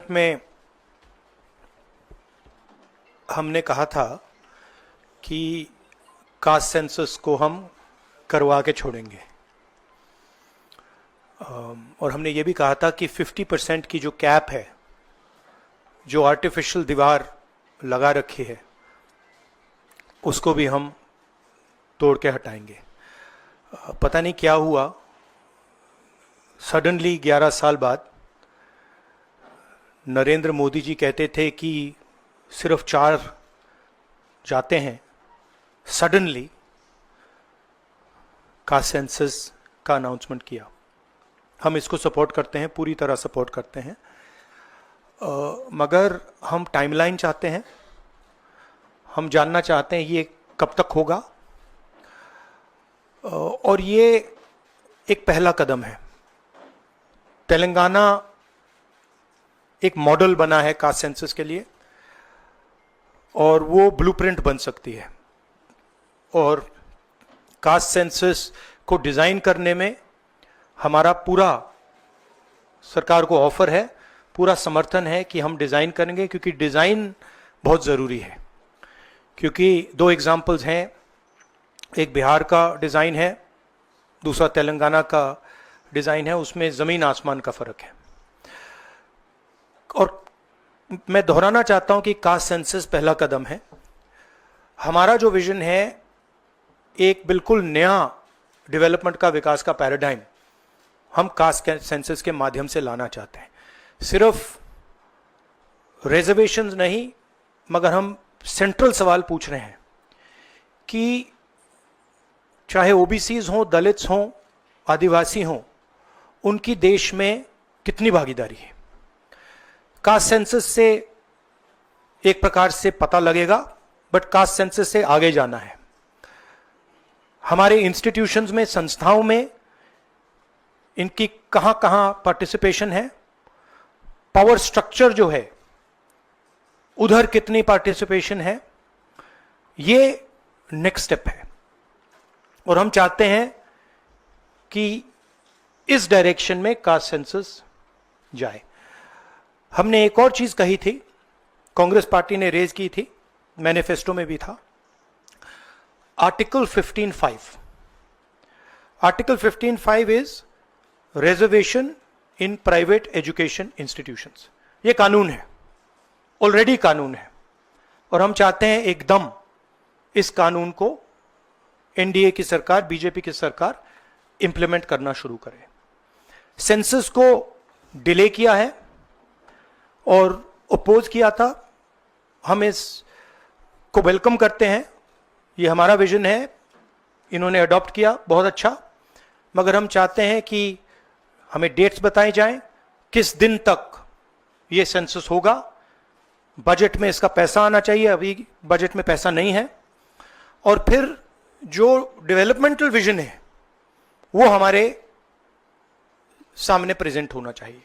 में हमने कहा था कि कास्ट सेंसस को हम करवा के छोड़ेंगे, और हमने ये भी कहा था कि 50% की जो कैप है, जो आर्टिफिशियल दीवार लगा रखी है, उसको भी हम तोड़ के हटाएंगे। पता नहीं क्या हुआ, सडनली 11 साल बाद नरेंद्र मोदी जी कहते थे कि सिर्फ 4 जाते हैं, सडनली कास्ट सेंसस का अनाउंसमेंट किया। हम इसको सपोर्ट करते हैं, पूरी तरह सपोर्ट करते हैं, मगर हम टाइमलाइन चाहते हैं। हम जानना चाहते हैं ये कब तक होगा, और ये एक पहला कदम है। तेलंगाना एक मॉडल बना है कास्ट सेंसस के लिए, और वो ब्लूप्रिंट बन सकती है। और कास्ट सेंसस को डिज़ाइन करने में हमारा पूरा सरकार को ऑफर है, पूरा समर्थन है कि हम डिज़ाइन करेंगे, क्योंकि डिज़ाइन बहुत ज़रूरी है। क्योंकि 2 एग्जाम्पल्स हैं, एक बिहार का डिज़ाइन है, दूसरा तेलंगाना का डिज़ाइन है, उसमें ज़मीन आसमान का फ़र्क है। और मैं दोहराना चाहता हूं कि कास्ट सेंसस पहला कदम है। हमारा जो विजन है, एक बिल्कुल नया डेवलपमेंट का, विकास का पैराडाइम हम कास्ट सेंसस के माध्यम से लाना चाहते हैं। सिर्फ रिजर्वेशंस नहीं, मगर हम सेंट्रल सवाल पूछ रहे हैं कि चाहे ओबीसीज हों, दलित्स हों, आदिवासी हों, उनकी देश में कितनी भागीदारी है। कास्ट सेंसस से एक प्रकार से पता लगेगा, बट कास्ट सेंसस से आगे जाना है। हमारे इंस्टीट्यूशंस में, संस्थाओं में इनकी कहां कहां पार्टिसिपेशन है, पावर स्ट्रक्चर जो है उधर कितनी पार्टिसिपेशन है, ये नेक्स्ट स्टेप है। और हम चाहते हैं कि इस डायरेक्शन में कास्ट सेंसस जाए। हमने एक और चीज कही थी, कांग्रेस पार्टी ने रेज की थी, मैनिफेस्टो में भी था, article 15(5). Article 15(5) is reservation in private education institutions. ये कानून है, ऑलरेडी कानून है, और हम चाहते हैं एकदम इस कानून को एनडीए की सरकार, बीजेपी की सरकार इंप्लीमेंट करना शुरू करे। सेंसस को डिले किया है और अपोज किया था, हम इसको वेलकम करते हैं, ये हमारा विजन है, इन्होंने अडॉप्ट किया, बहुत अच्छा। मगर हम चाहते हैं कि हमें डेट्स बताई जाएं, किस दिन तक ये सेंसस होगा, बजट में इसका पैसा आना चाहिए, अभी बजट में पैसा नहीं है, और फिर जो डेवलपमेंटल विजन है वो हमारे सामने प्रेजेंट होना चाहिए।